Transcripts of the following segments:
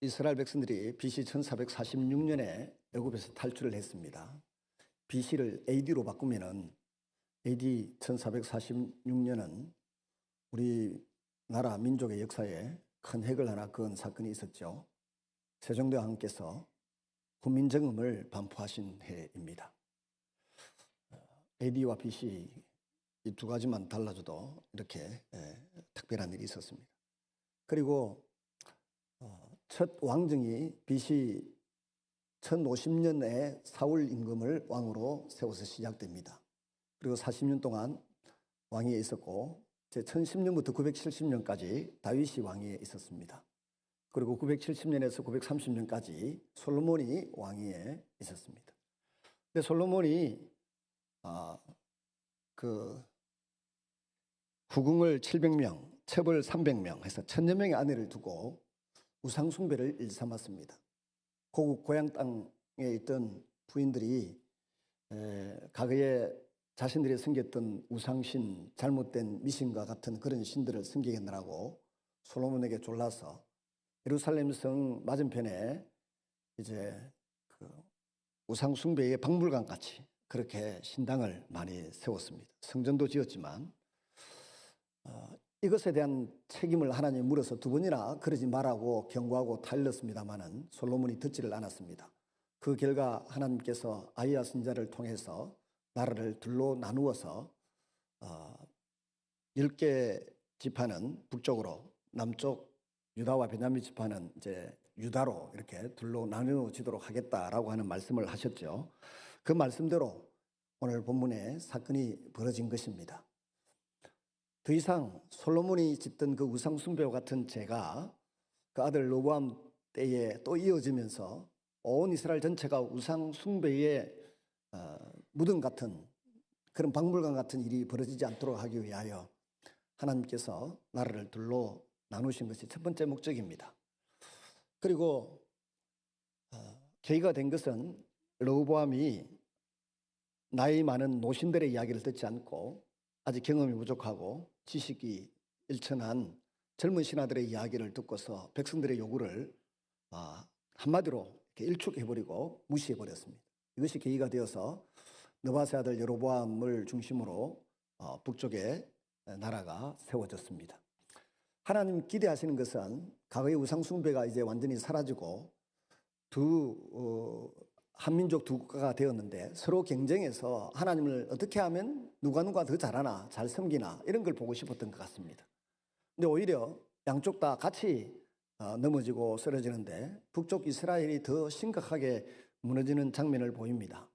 이스라엘 백성들이 BC 1446년에 애굽에서 탈출을 했습니다. BC를 AD로 바꾸면은 AD 1446년은 우리나라 민족의 역사에 큰 획을 하나 그은 사건이 있었죠. 세종대왕께서 훈민정음을 반포하신 해입니다. AD와 BC 이 두 가지만 달라져도 이렇게 특별한 일이 있었습니다. 그리고 첫 왕정이 BC 1050년에 사울 임금을 왕으로 세워서 시작됩니다. 그리고 40년 동안 왕위에 있었고 제 1010년부터 970년까지 다윗이 왕위에 있었습니다. 그리고 970년에서 930년까지 솔로몬이 왕위에 있었습니다. 근데 솔로몬이 후궁을 700명, 첩을 300명 해서 1000여 명의 아내를 두고 우상숭배를 일삼았습니다. 고국 고향 땅에 있던 부인들이 과거에 자신들이 섬겼던 우상신, 잘못된 미신과 같은 그런 신들을 섬기겠느라고 솔로몬에게 졸라서 예루살렘 성 맞은편에 이제 우상숭배의 박물관 같이 그렇게 신당을 많이 세웠습니다. 성전도 지었지만 이것에 대한 책임을 하나님이 물어서 두 번이나 그러지 말라고 경고하고 타일렀습니다마는 솔로몬이 듣지를 않았습니다. 그 결과 하나님께서 아히야 선지자를 통해서 나라를 둘로 나누어서 10개 지파는 북쪽으로, 남쪽 유다와 베냐민 지파는 이제 유다로 이렇게 둘로 나누어지도록 하겠다라고 하는 말씀을 하셨죠. 그 말씀대로 오늘 본문에 사건이 벌어진 것입니다. 더 이상 솔로몬이 짓던 그 우상숭배와 같은 죄가 그 아들 로보암 때에 또 이어지면서 온 이스라엘 전체가 우상숭배의 무덤 같은 그런 박물관 같은 일이 벌어지지 않도록 하기 위하여 하나님께서 나라를 둘로 나누신 것이 첫 번째 목적입니다. 그리고 계기가 된 것은 르호보암이 나이 많은 노신들의 이야기를 듣지 않고 아직 경험이 부족하고 지식이 일천한 젊은 신하들의 이야기를 듣고서 백성들의 요구를 한마디로 이렇게 일축해버리고 무시해버렸습니다. 이것이 계기가 되어서 느바세 아들 여로보암을 중심으로 북쪽에 나라가 세워졌습니다. 하나님 기대하시는 것은 과거의 우상숭배가 이제 완전히 사라지고 한민족 두 국가가 되었는데 서로 경쟁해서 하나님을 어떻게 하면 누가 더 잘하나 잘 섬기나 이런 걸 보고 싶었던 것 같습니다. 근데 오히려 양쪽 다 같이 넘어지고 쓰러지는데 북쪽 이스라엘이 더 심각하게 무너지는 장면을 보입니다.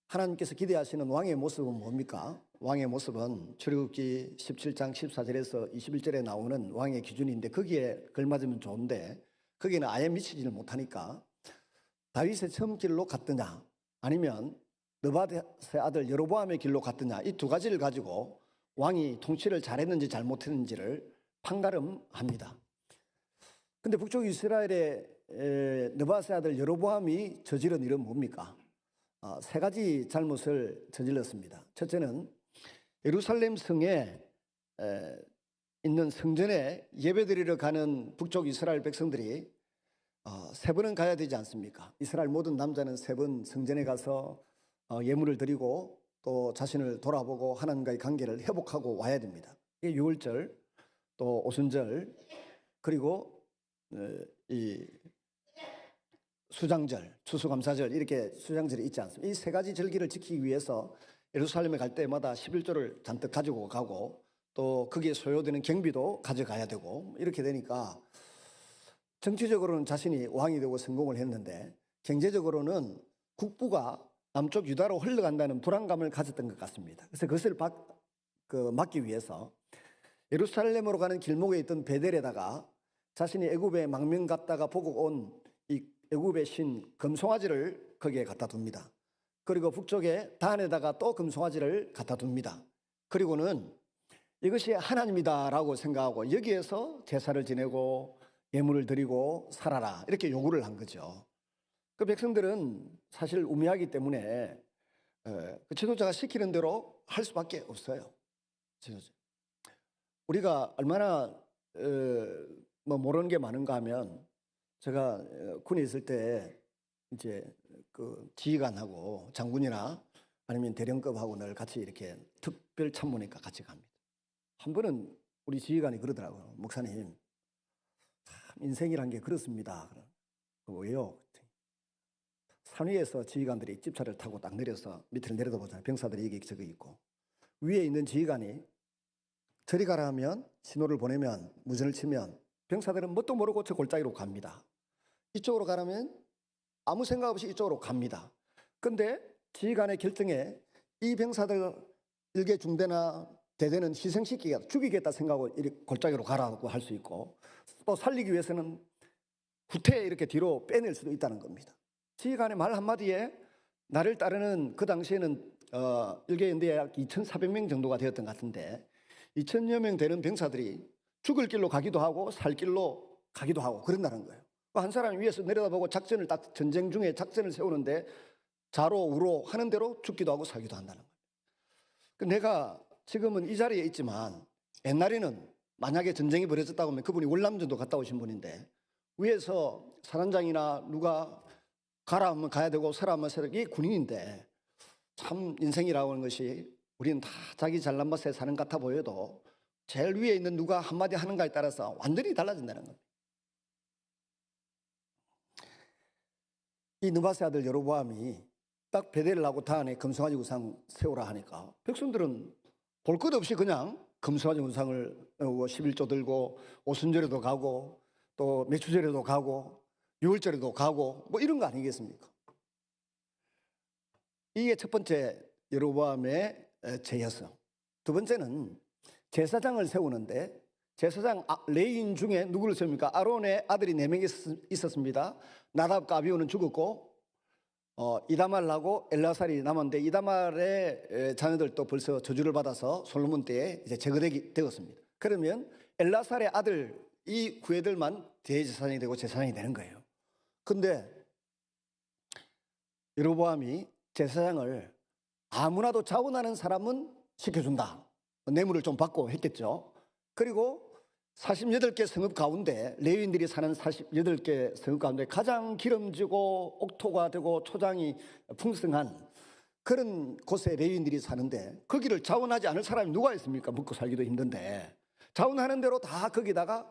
하나님께서 기대하시는 왕의 모습은 뭡니까? 왕의 모습은 출애굽기 17장 14절에서 21절에 나오는 왕의 기준인데 거기에 걸맞으면 좋은데 거기는 아예 미치지를 못하니까 다윗의 처음 길로 갔더냐 아니면 느바세 아들 여로보암의 길로 갔더냐 이 두 가지를 가지고 왕이 통치를 잘했는지 잘못했는지를 판가름합니다. 그런데 북쪽 이스라엘의 느바세 아들 여로보암이 저지른 일은 뭡니까? 세 가지 잘못을 저질렀습니다. 첫째는 예루살렘 성에 있는 성전에 예배드리러 가는 북쪽 이스라엘 백성들이 세 번은 가야 되지 않습니까? 이스라엘 모든 남자는 세 번 성전에 가서 예물을 드리고 또 자신을 돌아보고 하나님과의 관계를 회복하고 와야 됩니다. 이게 유월절, 또 오순절, 그리고 이 수장절, 추수감사절 이렇게 수장절이 있지 않습니까? 이 세 가지 절기를 지키기 위해서 예루살렘에 갈 때마다 11조를 잔뜩 가지고 가고 또 거기에 소요되는 경비도 가져가야 되고 이렇게 되니까 정치적으로는 자신이 왕이 되고 성공을 했는데 경제적으로는 국부가 남쪽 유다로 흘러간다는 불안감을 가졌던 것 같습니다. 그래서 그것을 막기 위해서 예루살렘으로 가는 길목에 있던 베델에다가 자신이 애굽에 망명 갔다가 보고 온 이 애굽의 신 금송아지를 거기에 갖다 둡니다. 그리고 북쪽에 단에다가 또 금송아지를 갖다 둡니다. 그리고는 이것이 하나님이다라고 생각하고 여기에서 제사를 지내고 예물을 드리고 살아라 이렇게 요구를 한 거죠. 그 백성들은 사실 우매하기 때문에 그 지도자가 시키는 대로 할 수밖에 없어요. 우리가 얼마나 뭐 모르는 게 많은가 하면 제가 군에 있을 때 이제 그 지휘관하고 장군이나 아니면 대령급하고 늘 같이 이렇게 특별 참모니까 같이 갑니다. 한 번은 우리 지휘관이 그러더라고요. 목사님, 참 인생이란 게 그렇습니다. 왜요? 산 위에서 지휘관들이 집차를 타고 딱 내려서 밑을 내려다보잖아요. 병사들이 이게 저기 있고 위에 있는 지휘관이 저리 가라 하면 신호를 보내면 무전을 치면 병사들은 뭣도 모르고 저 골짜기로 갑니다. 이쪽으로 가라면 아무 생각 없이 이쪽으로 갑니다. 그런데 지휘관의 결정에 이 병사들 일개 중대나 대대는 희생시키겠다, 죽이겠다 생각하고 이렇게 골짜기로 가라고 할 수 있고 또 살리기 위해서는 후퇴 이렇게 뒤로 빼낼 수도 있다는 겁니다. 지휘관의 말 한마디에 나를 따르는 그 당시에는 일개 연대에 약 2,400명 정도가 되었던 것 같은데 2,000여 명 되는 병사들이 죽을 길로 가기도 하고 살 길로 가기도 하고 그런다는 거예요. 한 사람이 위에서 내려다보고 작전을 딱 전쟁 중에 작전을 세우는데 좌로 우로 하는 대로 죽기도 하고 살기도 한다는 거예요. 내가 지금은 이 자리에 있지만 옛날에는 만약에 전쟁이 벌어졌다고 하면 그분이 월남전도 갔다 오신 분인데 위에서 사단장이나 누가 가라 하면 가야 되고 서라 하면 서라, 이게 군인인데 참 인생이라고 하는 것이 우리는 다 자기 잘난 맛에 사는 것 같아 보여도 제일 위에 있는 누가 한마디 하는가에 따라서 완전히 달라진다는 겁니다. 이 느바세 아들 여로보암이 딱 베델을 하고 다안에 금송아지 우상 세우라 하니까 백성들은 볼 것 없이 그냥 금송아지 우상을 11조 들고 오순절에도 가고 또 매추절에도 가고 유월절에도 가고 뭐 이런 거 아니겠습니까? 이게 첫 번째 여로보암의 죄였어. 두 번째는 제사장을 세우는데 제사장 레위인 중에 누구를 세웁니까? 아론의 아들이 4명이 있었습니다. 나답과 아비후는 죽었고 이다말하고 엘라살이 남았는데 이다말의 자녀들도 벌써 저주를 받아서 솔로몬 때에 이제 제거되었습니다. 그러면 엘라살의 아들 이 후예들만 대제사장이 되고 제사장이 되는 거예요. 근데 여로보암이 제사장을 아무나도 자원하는 사람은 시켜준다. 뇌물을 좀 받고 했겠죠. 그리고 48개 성읍 가운데 레위인들이 사는 48개 성읍 가운데 가장 기름지고 옥토가 되고 초장이 풍성한 그런 곳에 레위인들이 사는데 거기를 자원하지 않을 사람이 누가 있습니까? 먹고 살기도 힘든데 자원하는 대로 다 거기다가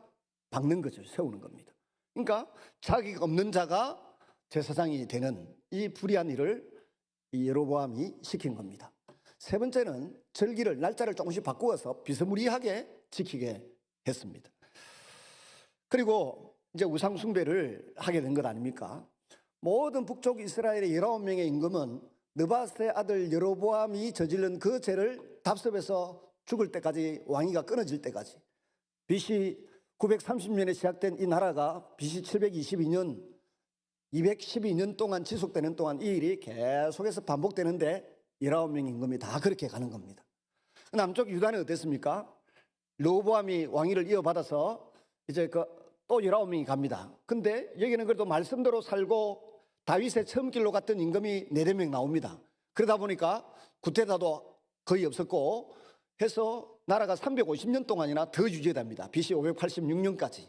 박는 거죠. 세우는 겁니다. 그러니까 자기가 없는 자가 제사장이 되는 이 불의한 일을 이 여로보암이 시킨 겁니다. 세 번째는 절기를 날짜를 조금씩 바꾸어서 비스무리하게 지키게 했습니다. 그리고 이제 우상 숭배를 하게 된 것 아닙니까? 모든 북쪽 이스라엘의 19명의 임금은 느바세 아들 여로보암이 저지른 그 죄를 답습해서 죽을 때까지 왕위가 끊어질 때까지 BC 930년에 시작된 이 나라가 BC 722년 212년 동안 지속되는 동안 이 일이 계속해서 반복되는데 19명 임금이 다 그렇게 가는 겁니다. 남쪽 유다는 어땠습니까? 르호보암이 왕위를 이어받아서 이제 또 19명이 갑니다. 근데 여기는 그래도 말씀대로 살고 다윗의 처음 길로 갔던 임금이 4명 나옵니다. 그러다 보니까 구테타도 거의 없었고 해서 나라가 350년 동안이나 더 유지됩니다. BC 586년까지.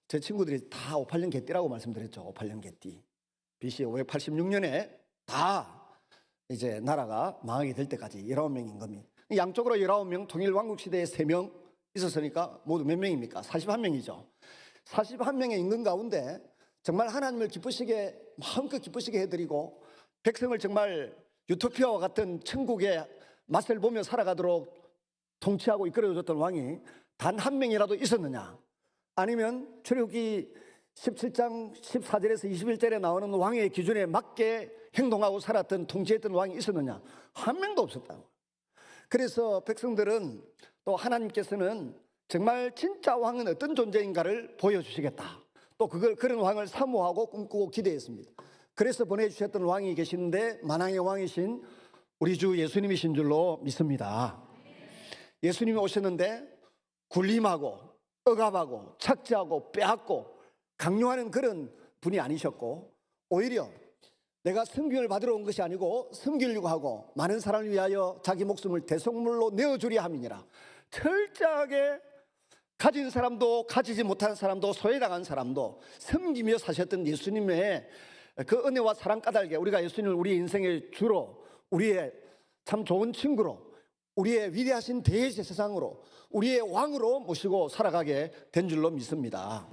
제 친구들이 다 58년 개띠라고 말씀드렸죠. 58년 개띠. BC 586년에 다 이제 나라가 망하게 될 때까지 19명 임금이. 양쪽으로 19명, 통일왕국시대에 3명 있었으니까 모두 몇 명입니까? 41명이죠. 41명의 임금 가운데 정말 하나님을 기쁘시게 마음껏 기쁘시게 해드리고 백성을 정말 유토피아와 같은 천국의 맛을 보며 살아가도록 통치하고 이끌어줬던 왕이 단 한 명이라도 있었느냐? 아니면 출애굽기 17장 14절에서 21절에 나오는 왕의 기준에 맞게 행동하고 살았던 통치했던 왕이 있었느냐? 한 명도 없었다고. 그래서 백성들은 또 하나님께서는 정말 진짜 왕은 어떤 존재인가를 보여주시겠다. 또 그런 왕을 사모하고 꿈꾸고 기대했습니다. 그래서 보내주셨던 왕이 계시는데 만왕의 왕이신 우리 주 예수님이신 줄로 믿습니다. 예수님이 오셨는데 군림하고 억압하고 착취하고 빼앗고 강요하는 그런 분이 아니셨고 오히려 내가 섬김을 받으러 온 것이 아니고 섬기려고 하고 많은 사람을 위하여 자기 목숨을 대속물로 내어주려 함이니라. 철저하게 가진 사람도 가지지 못한 사람도 소외당한 사람도 섬기며 사셨던 예수님의 그 은혜와 사랑 까닭에 우리가 예수님을 우리 인생의 주로, 우리의 참 좋은 친구로, 우리의 위대하신 대제사장으로, 우리의 왕으로 모시고 살아가게 된 줄로 믿습니다.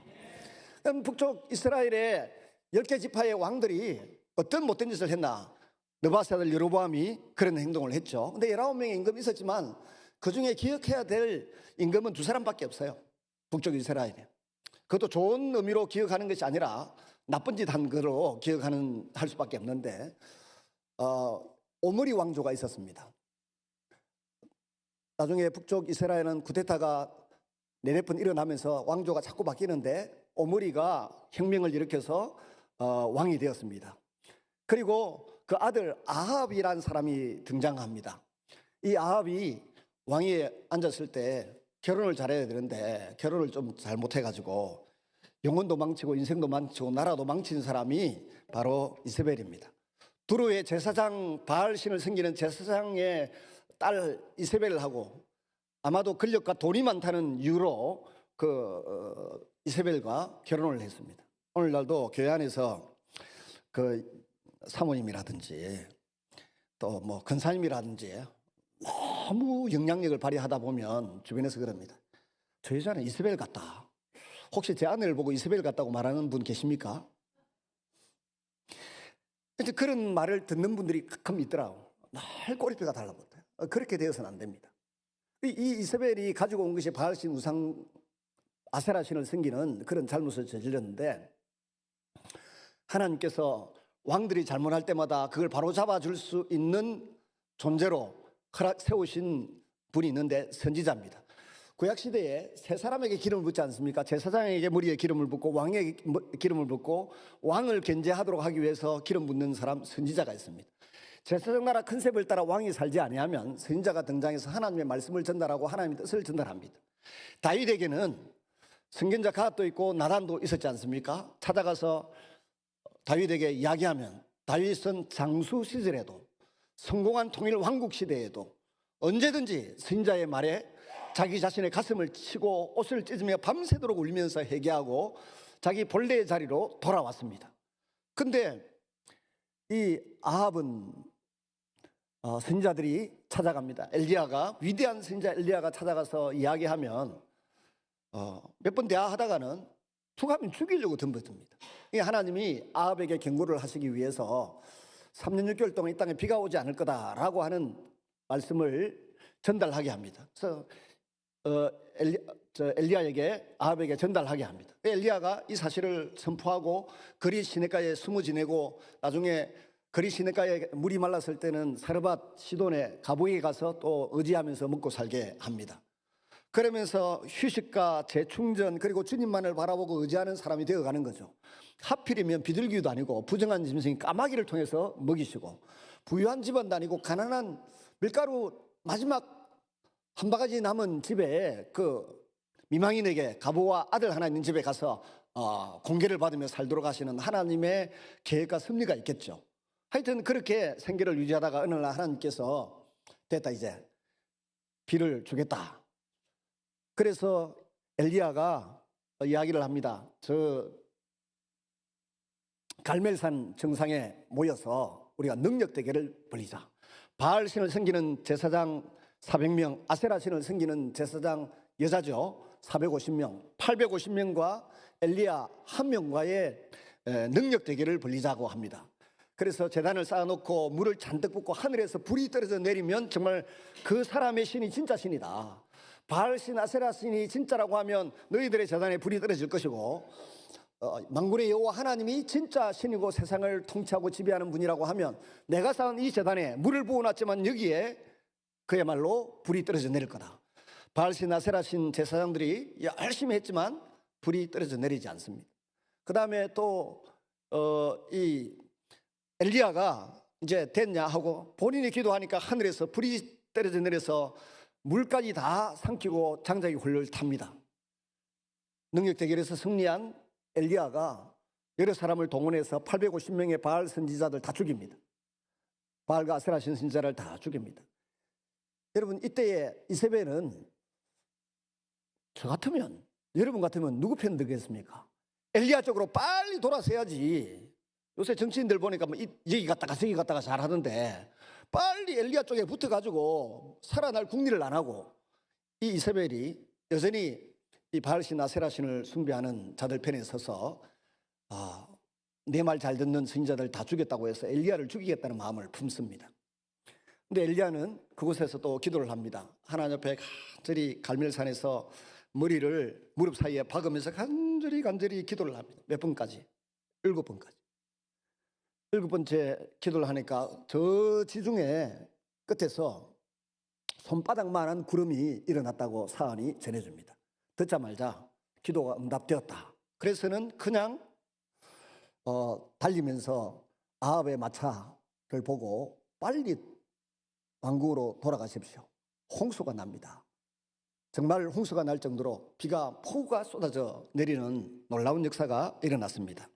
북쪽 이스라엘의 10개 지파의 왕들이 어떤 못된 짓을 했나? 느바스 아들 여로보암이 그런 행동을 했죠. 근데 19명의 임금이 있었지만 그 중에 기억해야 될 임금은 2사람밖에 없어요. 북쪽 이스라엘에. 그것도 좋은 의미로 기억하는 것이 아니라 나쁜 짓 한 거로 할 수밖에 없는데 오므리 왕조가 있었습니다. 나중에 북쪽 이스라엘은 쿠데타가 4번 일어나면서 왕조가 자꾸 바뀌는데 오므리가 혁명을 일으켜서 왕이 되었습니다. 그리고 그 아들 아합이라는 사람이 등장합니다. 이 아합이 왕위에 앉았을 때 결혼을 잘해야 되는데 결혼을 좀 잘못해가지고 영혼도 망치고 인생도 망치고 나라도 망친 사람이 바로 이세벨입니다. 두루의 제사장 바알신을 섬기는 제사장의 딸 이세벨하고 아마도 근력과 돈이 많다는 이유로 이세벨과 결혼을 했습니다. 오늘날도 교회 안에서 그 사모님이라든지 또 뭐 근사님이라든지 너무 영향력을 발휘하다 보면 주변에서 그럽니다. 저 여자는 이세벨 같다. 혹시 제 아내를 보고 이세벨 같다고 말하는 분 계십니까? 이제 그런 말을 듣는 분들이 가끔 있더라고. 날 꼬리뼈가 달라붙어요. 그렇게 되어서는 안 됩니다. 이 이세벨이 가지고 온 것이 바알신 우상 아세라 신을 섬기는 그런 잘못을 저질렀는데 하나님께서 왕들이 잘못할 때마다 그걸 바로 잡아줄 수 있는 존재로 세우신 분이 있는데 선지자입니다. 구약시대에 세 사람에게 기름을 붓지 않습니까? 제사장에게 머리에 기름을 붓고 왕에게 기름을 붓고 왕을 견제하도록 하기 위해서 기름 붓는 사람 선지자가 있습니다. 제사장 나라 컨셉을 따라 왕이 살지 아니하면 선지자가 등장해서 하나님의 말씀을 전달하고 하나님의 뜻을 전달합니다. 다윗에게는 선견자 갓도 있고 나단도 있었지 않습니까? 찾아가서 다윗에게 이야기하면 다윗은 장수 시절에도 성공한 통일 왕국 시대에도 언제든지 선지자의 말에 자기 자신의 가슴을 치고 옷을 찢으며 밤새도록 울면서 회개하고 자기 본래의 자리로 돌아왔습니다. 근데 이 아합은 선지자들이 찾아갑니다. 엘리야가 위대한 선지자 엘리야가 찾아가서 이야기하면 몇 번 대화하다가는 투가면 죽이려고 덤벼듭니다. 하나님이 아합에게 경고를 하시기 위해서 3년 6개월 동안 이 땅에 비가 오지 않을 거다라고 하는 말씀을 전달하게 합니다. 그래서 엘리야에게 아합에게 전달하게 합니다. 엘리야가 이 사실을 선포하고 거리 시내가에 숨어 지내고 나중에 거리 시내가에 물이 말랐을 때는 사르밧 시돈의 가보에 가서 또 의지하면서 먹고 살게 합니다. 그러면서 휴식과 재충전 그리고 주님만을 바라보고 의지하는 사람이 되어가는 거죠. 하필이면 비둘기도 아니고 부정한 짐승이 까마귀를 통해서 먹이시고 부유한 집안도 아니고 가난한 밀가루 마지막 한 바가지 남은 집에 그 미망인에게 가보와 아들 하나 있는 집에 가서 공개를 받으며 살도록 하시는 하나님의 계획과 섭리가 있겠죠. 하여튼 그렇게 생계를 유지하다가 어느 날 하나님께서 됐다 이제 비를 주겠다. 그래서 엘리야가 이야기를 합니다. 저 갈멜산 정상에 모여서 우리가 능력 대결을 벌이자. 바알 신을 섬기는 제사장 400명, 아세라 신을 섬기는 제사장 여자죠 450명, 850명과 엘리야 한 명과의 능력 대결을 벌이자고 합니다. 그래서 제단을 쌓아놓고 물을 잔뜩 붓고 하늘에서 불이 떨어져 내리면 정말 그 사람의 신이 진짜 신이다. 바알신 아세라 신이 진짜라고 하면 너희들의 제단에 불이 떨어질 것이고 만군의 여호와 하나님이 진짜 신이고 세상을 통치하고 지배하는 분이라고 하면 내가 쌓은 이 제단에 물을 부어놨지만 여기에 그야말로 불이 떨어져 내릴 거다. 바알신 아세라신 제사장들이 열심히 했지만 불이 떨어져 내리지 않습니다. 그 다음에 또 이 엘리야가 이제 됐냐 하고 본인이 기도하니까 하늘에서 불이 떨어져 내려서 물까지 다 삼키고 장작이 훌훌 탑니다. 능력 대결에서 승리한 엘리야가 여러 사람을 동원해서 850명의 바알 선지자들 다 죽입니다. 바알과 아세라 신 선지자를 다 죽입니다. 여러분 이때의 이세벨은 저 같으면, 여러분 같으면 누구 편 들겠습니까? 엘리야 쪽으로 빨리 돌아서야지. 요새 정치인들 보니까 뭐 여기 갔다가 저기 갔다가 잘하던데 빨리 엘리야 쪽에 붙어가지고 살아날 궁리를 안 하고 이 이세벨이 여전히 이 바알신 아세라신을 숭배하는 자들 편에 서서 내 말 잘 듣는 선지자들 다 죽였다고 해서 엘리야를 죽이겠다는 마음을 품습니다. 근데 엘리야는 그곳에서 또 기도를 합니다. 하나님 앞에 간절히 갈멜산에서 머리를 무릎 사이에 박으면서 간절히 기도를 합니다. 몇 번까지? 7번까지. 7번째 기도를 하니까 저 지중해 끝에서 손바닥만한 구름이 일어났다고 사안이 전해집니다. 듣자마자 기도가 응답되었다. 그래서는 그냥 달리면서 아합의 마차를 보고 빨리 왕궁으로 돌아가십시오. 홍수가 납니다. 정말 홍수가 날 정도로 폭우가 쏟아져 내리는 놀라운 역사가 일어났습니다.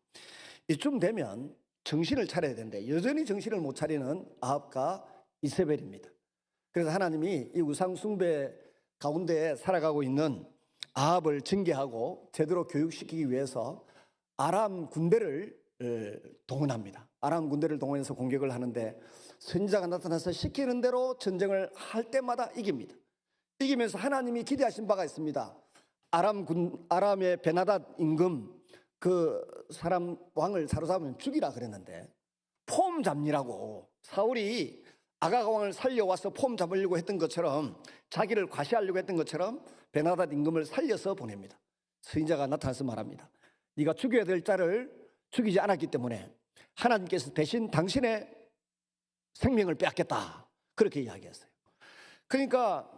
이쯤 되면 정신을 차려야 되는데 여전히 정신을 못 차리는 아합과 이세벨입니다. 그래서 하나님이 이 우상 숭배 가운데 살아가고 있는 아합을 징계하고 제대로 교육시키기 위해서 아람 군대를 동원합니다. 아람 군대를 동원해서 공격을 하는데 선지자가 나타나서 시키는 대로 전쟁을 할 때마다 이깁니다. 이기면서 하나님이 기대하신 바가 있습니다. 아람의 베나닷 임금 그 사람 왕을 사로잡으면 죽이라 그랬는데 폼 잡니라고 사울이 아가가 왕을 살려와서 폼 잡으려고 했던 것처럼 자기를 과시하려고 했던 것처럼 베나닷 임금을 살려서 보냅니다. 선지자가 나타나서 말합니다. 네가 죽여야 될 자를 죽이지 않았기 때문에 하나님께서 대신 당신의 생명을 빼앗겠다. 그렇게 이야기했어요. 그러니까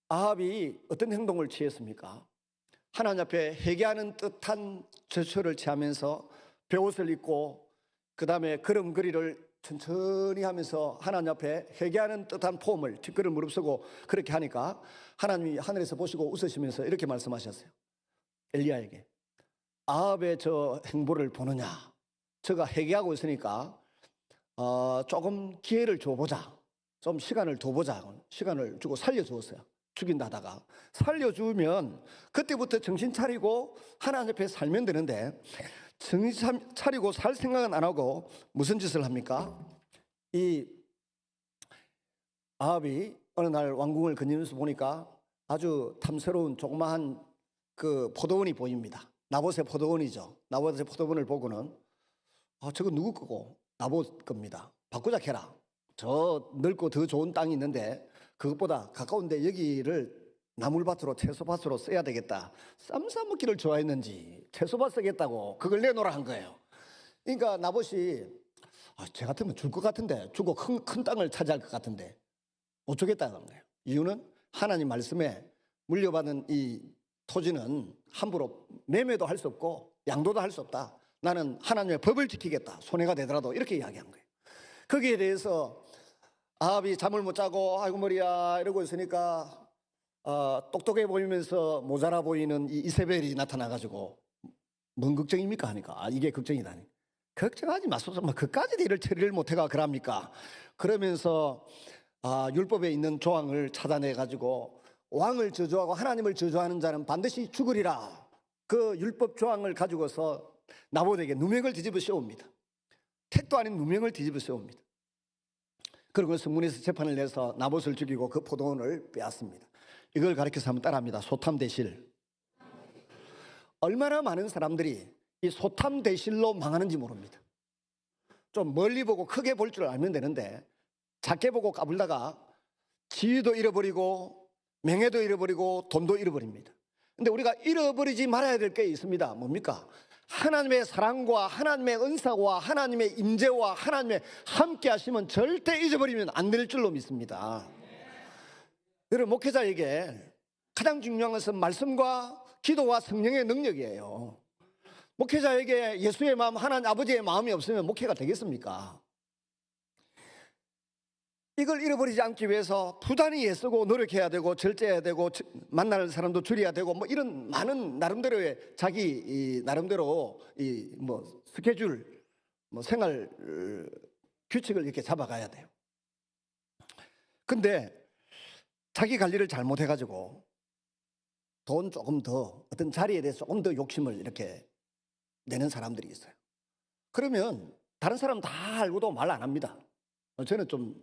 아합이 어떤 행동을 취했습니까? 하나님 앞에 회개하는 듯한 저초를 취하면서 베옷을 입고 그 다음에 걸음걸이를 천천히 하면서 하나님 앞에 회개하는 듯한 폼을 뒷걸음 무릅쓰고 그렇게 하니까 하나님이 하늘에서 보시고 웃으시면서 이렇게 말씀하셨어요. 엘리야에게 아합의 저 행보를 보느냐? 저가 회개하고 있으니까 조금 기회를 줘보자. 좀 시간을 둬보자. 시간을 주고 살려주었어요. 죽인다 하다가 살려주면 그때부터 정신 차리고 하나님 앞에 살면 되는데 정신 차리고 살 생각은 안 하고 무슨 짓을 합니까? 이 아합이 어느 날 왕궁을 거니면서 보니까 아주 탐스러운 조그마한 그 포도원이 보입니다. 나봇의 포도원이죠. 나봇의 포도원을 보고는 저거 누구 거고? 나봇 겁니다. 바꾸자 해라. 저 넓고 더 좋은 땅이 있는데 그것보다 가까운데 여기를 나물밭으로 채소밭으로 써야 되겠다. 쌈 싸먹기를 좋아했는지 채소밭 쓰겠다고 그걸 내놓으라 한 거예요. 그러니까 나봇이 쟤 같으면 줄 것 같은데 주고 큰 땅을 차지할 것 같은데 못 주겠다는 거예요. 이유는 하나님 말씀에 물려받은 이 토지는 함부로 매매도 할 수 없고 양도도 할 수 없다. 나는 하나님의 법을 지키겠다. 손해가 되더라도 이렇게 이야기한 거예요. 거기에 대해서 아합이 잠을 못 자고 아이고 머리야 이러고 있으니까 똑똑해 보이면서 모자라 보이는 이 이세벨이 나타나가지고 뭔 걱정입니까 하니까 이게 걱정이다니. 걱정하지 마소서. 그까지 일을 처리를 못해가 그럽니까? 그러면서 율법에 있는 조항을 찾아내가지고 왕을 저주하고 하나님을 저주하는 자는 반드시 죽으리라. 그 율법 조항을 가지고서 나봇에게 누명을 뒤집어 씌웁니다. 택도 아닌 누명을 뒤집어 씌웁니다. 그리고 성문에서 재판을 내서 나봇을 죽이고 그 포도원을 빼앗습니다. 이걸 가르쳐서 한번 따라합니다. 소탐대실. 얼마나 많은 사람들이 이 소탐대실로 망하는지 모릅니다. 좀 멀리 보고 크게 볼 줄 알면 되는데 작게 보고 까불다가 지위도 잃어버리고 명예도 잃어버리고 돈도 잃어버립니다. 근데 우리가 잃어버리지 말아야 될 게 있습니다. 뭡니까? 하나님의 사랑과 하나님의 은사와 하나님의 임재와 하나님의 함께 하시면 절대 잊어버리면 안 될 줄로 믿습니다. 여러분 목회자에게 가장 중요한 것은 말씀과 기도와 성령의 능력이에요. 목회자에게 예수의 마음, 하나님 아버지의 마음이 없으면 목회가 되겠습니까? 이걸 잃어버리지 않기 위해서 부단히 애쓰고 노력해야 되고 절제해야 되고 만날 사람도 줄여야 되고 뭐 이런 많은 나름대로의 자기 나름대로 스케줄 생활 규칙을 이렇게 잡아가야 돼요. 근데 자기 관리를 잘못해가지고 돈 조금 더, 어떤 자리에 대해서 조금 더 욕심을 이렇게 내는 사람들이 있어요. 그러면 다른 사람 다 알고도 말 안 합니다. 저는 좀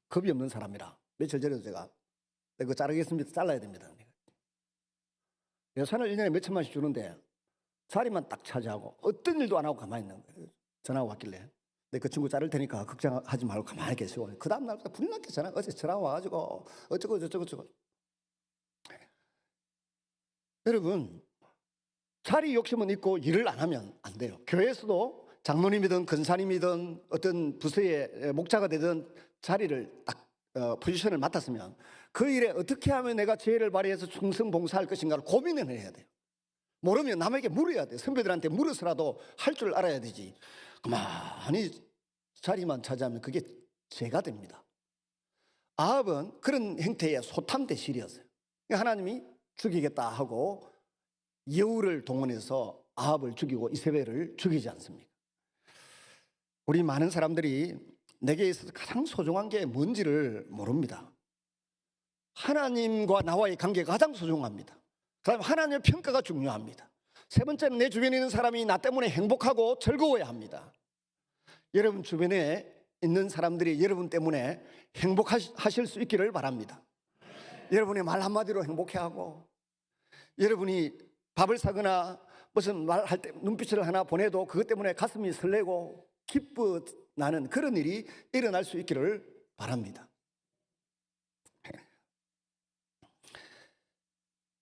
겁이 없는 사람이라 며칠 전에도 제가 그거 자르겠습니다. 잘라야 됩니다. 예산을 1년에 몇 천만씩 주는데 자리만 딱 차지하고 어떤 일도 안 하고 가만히 있는 거예요. 전화가 왔길래 내 그 친구 자를 테니까 걱정하지 말고 가만히 계시고, 그 다음 날부터 불났게 어제 전화 와가지고 어쩌고 저쩌고. 여러분, 자리 욕심은 있고 일을 안 하면 안 돼요. 교회에서도 장로님이든 권사님이든 어떤 부서의 목자가 되든 자리를 딱 포지션을 맡았으면 그 일에 어떻게 하면 내가 죄를 발휘해서 충성 봉사할 것인가를 고민을 해야 돼요. 모르면 남에게 물어야 돼요. 선배들한테 물어서라도 할 줄 알아야 되지. 가만히 자리만 차지하면 그게 죄가 됩니다. 아합은 그런 형태의 소탐대실이었어요. 하나님이 죽이겠다 하고 여우를 동원해서 아합을 죽이고 이세벨을 죽이지 않습니까? 우리 많은 사람들이 내게 있어서 가장 소중한 게 뭔지를 모릅니다. 하나님과 나와의 관계가 가장 소중합니다. 그다음 하나님의 평가가 중요합니다. 세 번째는 내 주변에 있는 사람이 나 때문에 행복하고 즐거워야 합니다. 여러분 주변에 있는 사람들이 여러분 때문에 행복하실 수 있기를 바랍니다. 여러분의 말 한마디로 행복해하고, 여러분이 밥을 사거나 무슨 말할 때 눈빛을 하나 보내도 그것 때문에 가슴이 설레고 기뻐나는 그런 일이 일어날 수 있기를 바랍니다.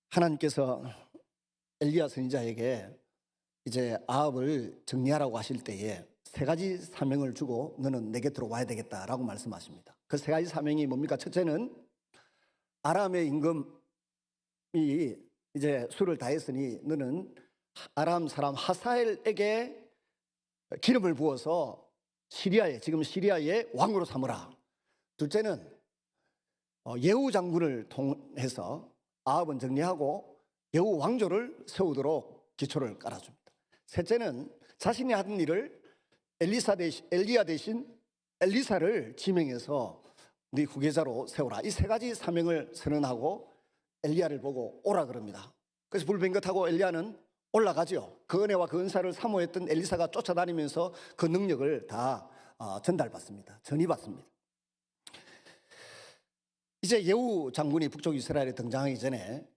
하나님께서 엘리야 선지자에게 이제 아합을 정리하라고 하실 때에 세 가지 사명을 주고 너는 내 곁으로 와야 되겠다라고 말씀하십니다. 그 세 가지 사명이 뭡니까? 첫째는 아람의 임금이 이제 수를 다했으니 너는 아람 사람 하사엘에게 기름을 부어서 지금 시리아의 왕으로 삼으라. 둘째는 예후 장군을 통해서 아합은 정리하고 예후 왕조를 세우도록 기초를 깔아줍니다. 셋째는 자신이 하던 일을 엘리야 대신 엘리사를 지명해서 네 후계자로 세우라. 이 세 가지 사명을 선언하고 엘리야를 보고 오라 그럽니다. 그래서 불병거타고 엘리야는 올라가죠. 그 은혜와 그 은사를 사모했던 엘리사가 쫓아다니면서 그 능력을 다 전달받습니다. 전이받습니다. 이제 예후 장군이 북쪽 이스라엘에 등장하기 전에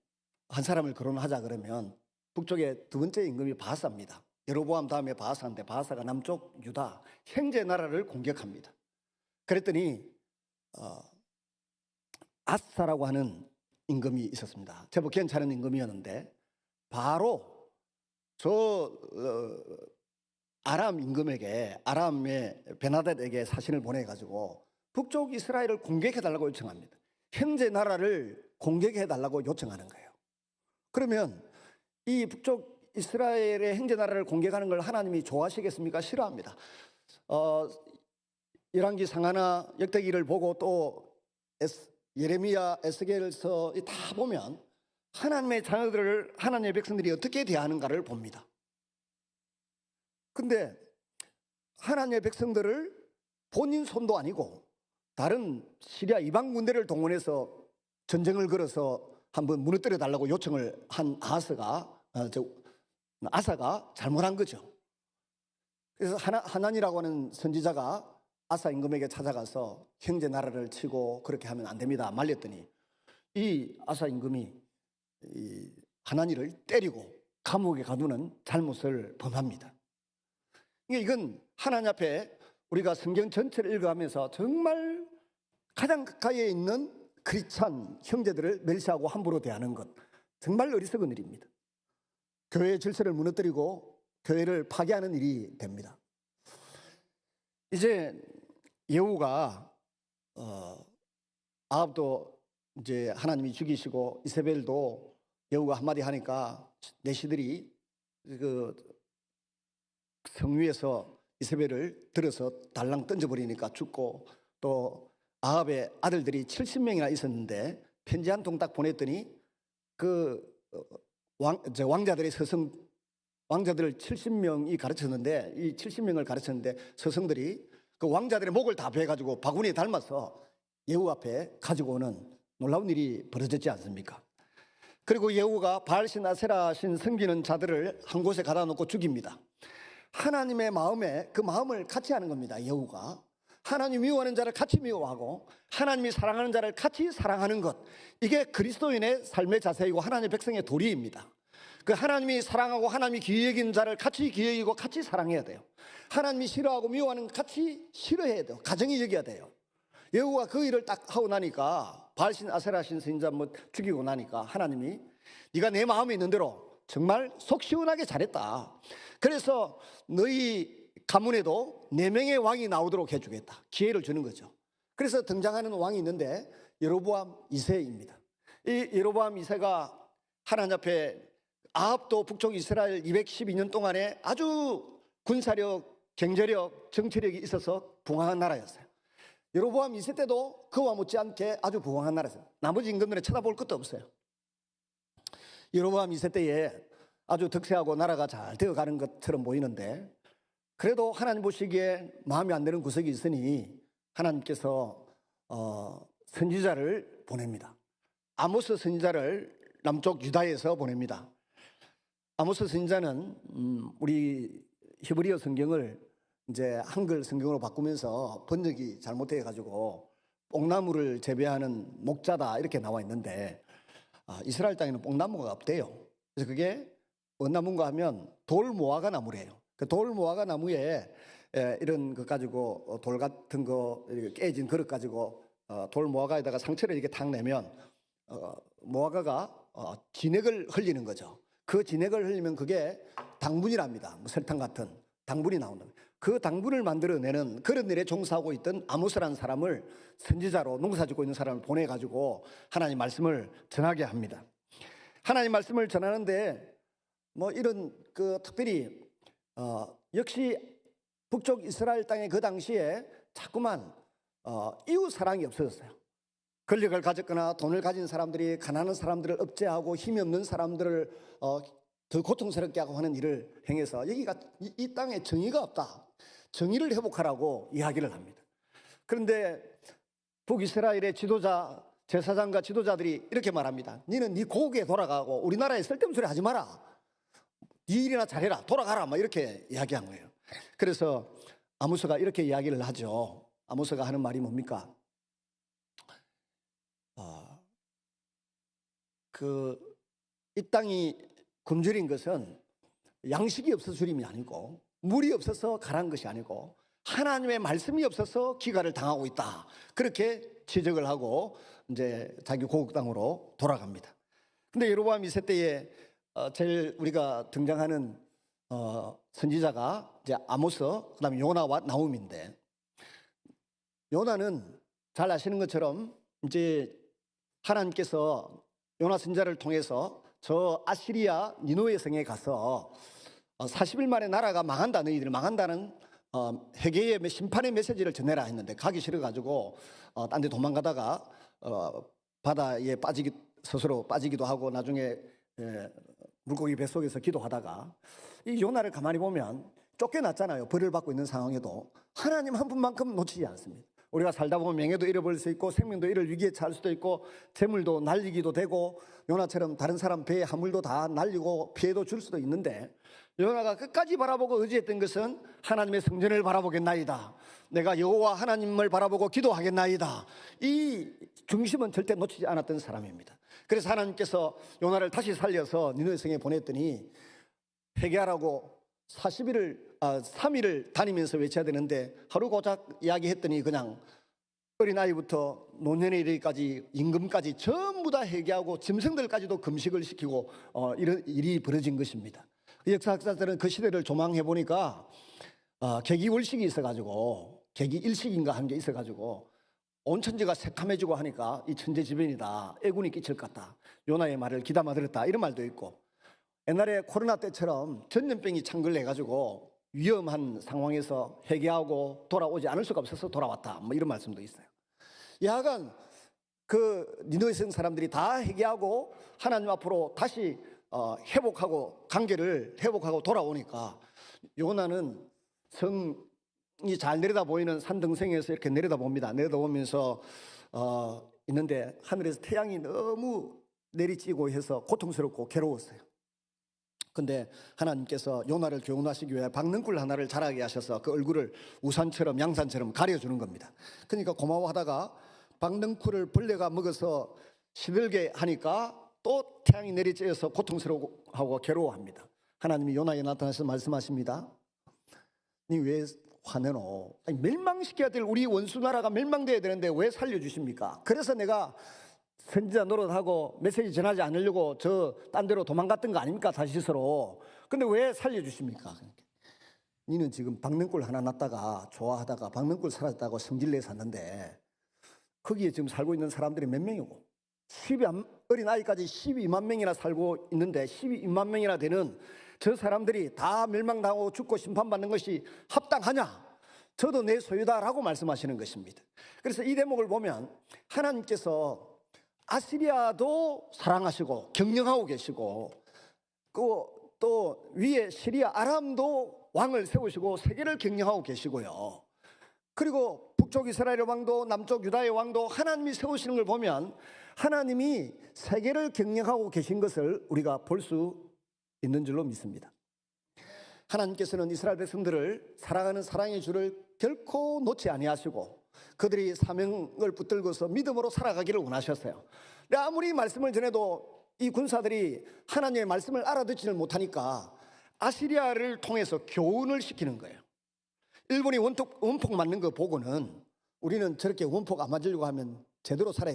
한 사람을 거론하자 그러면 북쪽의 두 번째 임금이 바하사입니다. 여로보암 다음에 바하사인데 바하사가 남쪽 유다 형제 나라를 공격합니다. 그랬더니 아사라고 하는 임금이 있었습니다. 제법 괜찮은 임금이었는데 바로 저 아람 임금에게, 아람의 베나닷에게 사신을 보내가지고 북쪽 이스라엘을 공격해달라고 요청합니다. 형제 나라를 공격해달라고 요청하는 거예요. 그러면 이 북쪽 이스라엘의 형제 나라를 공격하는 걸 하나님이 좋아하시겠습니까? 싫어합니다. 열왕기 상하나 역대기를 보고 또 예레미야, 에스겔서 다 보면 하나님의 자녀들을, 하나님의 백성들이 어떻게 대하는가를 봅니다. 근데 하나님의 백성들을 본인 손도 아니고 다른 시리아 이방 군대를 동원해서 전쟁을 걸어서 한번 무너뜨려 달라고 요청을 한 아사가 잘못한 거죠. 그래서 하난이라고 하는 선지자가 아사 임금에게 찾아가서 형제 나라를 치고 그렇게 하면 안 됩니다 말렸더니 이 아사 임금이 이 하난이를 때리고 감옥에 가두는 잘못을 범합니다. 이건 하나님 앞에 우리가 성경 전체를 읽어가면서 정말 가장 가까이에 있는 크리스찬 형제들을 멸시하고 함부로 대하는 것, 정말 어리석은 일입니다. 교회의 질서를 무너뜨리고 교회를 파괴하는 일이 됩니다. 이제 예후가 아합도 이제 하나님이 죽이시고 이세벨도 예후가 한마디 하니까 내시들이 그 성 위에서 이세벨을 들어서 달랑 던져버리니까 죽고, 또 아합의 아들들이 70명이나 있었는데 편지 한 통 딱 보냈더니 그 왕자들의 왕자들을 70명이 가르쳤는데, 이 70명을 가르쳤는데 서성들이 그 왕자들의 목을 다 베가지고 바구니에 담아서 예후 앞에 가지고 오는 놀라운 일이 벌어졌지 않습니까? 그리고 예후가 바알신 아세라신 섬기는 자들을 한 곳에 가다 놓고 죽입니다. 하나님의 마음에 그 마음을 같이 하는 겁니다. 예후가 하나님 미워하는 자를 같이 미워하고 하나님이 사랑하는 자를 같이 사랑하는 것, 이게 그리스도인의 삶의 자세이고 하나님의 백성의 도리입니다. 그 하나님이 사랑하고 하나님이 귀히 여기는 자를 같이 귀히 여기고 같이 사랑해야 돼요. 하나님이 싫어하고 미워하는 같이 싫어해야 돼요. 가정이 여겨야 돼요. 예후가 그 일을 딱 하고 나니까 바알신 아세라신 선지자 죽이고 나니까 하나님이 네가 내 마음에 있는 대로 정말 속 시원하게 잘했다. 그래서 너희 가문에도 4명의 왕이 나오도록 해주겠다. 기회를 주는 거죠. 그래서 등장하는 왕이 있는데 여로보암 2세입니다. 이 여로보암 2세가 하나님 앞에 아합도 북쪽 이스라엘 212년 동안에 아주 군사력, 경제력, 정치력이 있어서 부강한 나라였어요. 여로보암 2세 때도 그와 못지않게 아주 부강한 나라였어요. 나머지 임금들은 쳐다볼 것도 없어요. 여로보암 2세 때에 아주 득세하고 나라가 잘 되어가는 것처럼 보이는데, 그래도 하나님 보시기에 마음에 안 드는 구석이 있으니 하나님께서 선지자를 보냅니다. 아모스 선지자를 남쪽 유다에서 보냅니다. 아모스 선지자는 우리 히브리어 성경을 이제 한글 성경으로 바꾸면서 번역이 잘못돼 가지고 뽕나무를 재배하는 목자다 이렇게 나와 있는데, 이스라엘 땅에는 뽕나무가 없대요. 그래서 그게 뭔 나무인가 하면 돌모아가 나무래요. 그 돌모아가 나무에 이런 거 가지고 돌 같은 거 깨진 그릇 가지고 돌모아가에다가 상처를 이렇게 탁 내면 모아가가 진액을 흘리는 거죠. 그 진액을 흘리면 그게 당분이랍니다. 설탕 같은 당분이 나온다. 그 당분을 만들어내는 그런 일에 종사하고 있던 아모스라는 사람을 선지자로, 농사짓고 있는 사람을 보내가지고 하나님 말씀을 전하게 합니다. 하나님 말씀을 전하는데 이런 특별히 역시 북쪽 이스라엘 땅의 그 당시에 자꾸만 이웃 사랑이 없어졌어요. 권력을 가졌거나 돈을 가진 사람들이 가난한 사람들을 억제하고 힘이 없는 사람들을 더 고통스럽게 하고 하는 일을 행해서 여기가 이 땅에 정의가 없다. 정의를 회복하라고 이야기를 합니다. 그런데 북이스라엘의 지도자, 제사장과 지도자들이 이렇게 말합니다. 너는 네 고국에 돌아가고 우리나라에 쓸데없는 소리 하지 마라. 네 일이나 잘해라. 돌아가라. 이렇게 이야기한 거예요. 그래서 아모스가 이렇게 이야기를 하죠. 아모스가 하는 말이 뭡니까? 이 땅이 굶주린 것은 양식이 없어서 주림이 아니고 물이 없어서 가란 것이 아니고 하나님의 말씀이 없어서 기가를 당하고 있다. 그렇게 지적을 하고 이제 자기 고국 땅으로 돌아갑니다. 근데 여로보암 2세 때에 제일 우리가 등장하는 선지자가 이제 아모스, 그다음에 요나와 나훔인데, 요나는 잘 아시는 것처럼 이제 하나님께서 요나 선지자를 통해서 저 아시리아 니느웨 성에 가서 40일 만에 나라가 망한다, 너희들 망한다는 회개의 심판의 메시지를 전해라 했는데 가기 싫어가지고 딴 데 도망가다가 바다에 스스로 빠지기도 하고 나중에 물고기 뱃속에서 기도하다가 이 요나를 가만히 보면 쫓겨났잖아요. 벌을 받고 있는 상황에도 하나님 한 분만큼 놓치지 않습니다. 우리가 살다 보면 명예도 잃어버릴 수 있고 생명도 잃을 위기에 처할 수도 있고 재물도 날리기도 되고 요나처럼 다른 사람 배에 화물도 다 날리고 피해도 줄 수도 있는데, 요나가 끝까지 바라보고 의지했던 것은 하나님의 성전을 바라보겠나이다. 내가 여호와 하나님을 바라보고 기도하겠나이다. 이 중심은 절대 놓치지 않았던 사람입니다. 그래서 하나님께서 요나를 다시 살려서 니느웨 성에 보냈더니 회개하라고 3일을 다니면서 외쳐야 되는데 하루 고작 이야기했더니 그냥 어린아이부터 노년에 이르기까지 임금까지 전부 다 회개하고 짐승들까지도 금식을 시키고 이런 일이 벌어진 것입니다. 역사학자들은 그 시대를 조망해 보니까 계기월식이 있어가지고 계기일식인가 한 게 있어가지고 온 천지가 새카매지고 하니까 이 천재지변이다, 애군이 끼칠 것 같다, 요나의 말을 귀담아 들었다, 이런 말도 있고, 옛날에 코로나 때처럼 전염병이 창궐해가지고 위험한 상황에서 회개하고 돌아오지 않을 수가 없어서 돌아왔다, 이런 말씀도 있어요. 야간 그 니느웨 성 사람들이 다 회개하고 하나님 앞으로 다시 회복하고 관계를 회복하고 돌아오니까 요나는 성이 잘 내려다 보이는 산등성에서 이렇게 내려다 봅니다. 내려다 보면서 있는데 하늘에서 태양이 너무 내리찌고 해서 고통스럽고 괴로웠어요. 근데 하나님께서 요나를 교훈하시기 위해 박능쿨 하나를 자라게 하셔서 그 얼굴을 우산처럼 양산처럼 가려주는 겁니다. 그러니까 고마워하다가 박능쿨을 벌레가 먹어서 시들게 하니까 또 태양이 내리쬐어서 고통스러워하고 괴로워합니다. 하나님이 요나에 나타나서 말씀하십니다. 니 왜 화내노? 아니, 멸망시켜야 될 우리 원수 나라가 멸망돼야 되는데 왜 살려주십니까? 그래서 내가 선지자 노릇하고 메시지 전하지 않으려고 저 딴 데로 도망갔던 거 아닙니까? 다시스로. 근데 왜 살려주십니까? 니는 지금 박능골 하나 낳다가 좋아하다가 박능골 사라졌다고 성질내 샀는데 거기에 지금 살고 있는 사람들이 몇 명이고 어린아이까지 12만 명이나 살고 있는데 12만 명이나 되는 저 사람들이 다 멸망당하고 죽고 심판받는 것이 합당하냐? 저도 내 소유다라고 말씀하시는 것입니다. 그래서 이 대목을 보면 하나님께서 아시리아도 사랑하시고 경영하고 계시고 또 위에 시리아 아람도 왕을 세우시고 세계를 경영하고 계시고요. 그리고 북쪽 이스라엘의 왕도 남쪽 유다의 왕도 하나님이 세우시는 걸 보면 하나님이 세계를 경영하고 계신 것을 우리가 볼 수 있는 줄로 믿습니다. 하나님께서는 이스라엘 백성들을 사랑하는 사랑의 주를 결코 놓지 아니하시고 그들이 사명을 붙들고서 믿음으로 살아가기를 원하셨어요. 아무리 말씀을 전해도 이 군사들이 하나님의 말씀을 알아듣지를 못하니까 아시리아를 통해서 교훈을 시키는 거예요. 일본이 원폭 맞는 거 보고는 우리는 저렇게 원폭 안 맞으려고 하면 제대로 살아야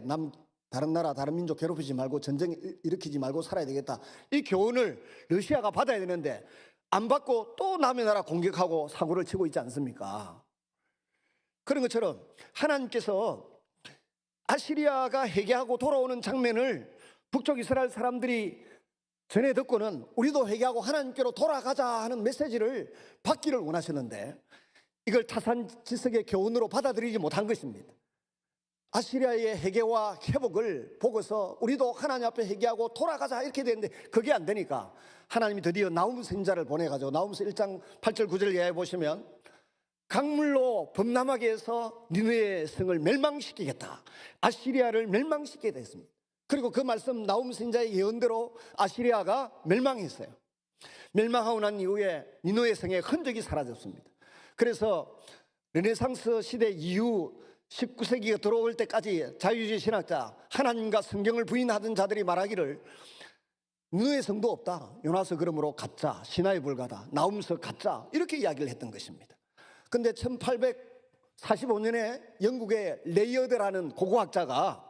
다른 나라 다른 민족 괴롭히지 말고 전쟁 일으키지 말고 살아야 되겠다. 이 교훈을 러시아가 받아야 되는데 안 받고 또 남의 나라 공격하고 사고를 치고 있지 않습니까? 그런 것처럼 하나님께서 아시리아가 회개하고 돌아오는 장면을 북쪽 이스라엘 사람들이 전해 듣고는 우리도 회개하고 하나님께로 돌아가자 하는 메시지를 받기를 원하셨는데 이걸 타산지석의 교훈으로 받아들이지 못한 것입니다. 아시리아의 회개와 회복을 보고서 우리도 하나님 앞에 회개하고 돌아가자 이렇게 되는데 그게 안 되니까 하나님이 드디어 나훔 선지자를 보내가지고 나훔서 1장 8절 9절 이하에 보시면 강물로 범람하게 해서 니느웨 성을 멸망시키겠다. 아시리아를 멸망시키게 됐습니다. 그리고 그 말씀 나훔 선지자의 예언대로 아시리아가 멸망했어요. 멸망하고 난 이후에 니느웨 성의 흔적이 사라졌습니다. 그래서 르네상스 시대 이후 19세기가 들어올 때까지 자유주의 신학자 하나님과 성경을 부인하던 자들이 말하기를 니느웨 성도 없다. 요나서 그러므로 가짜, 신화에 불과하다. 나훔서 가짜 이렇게 이야기를 했던 것입니다. 근데 1845년에 영국의 레이어드라는 고고학자가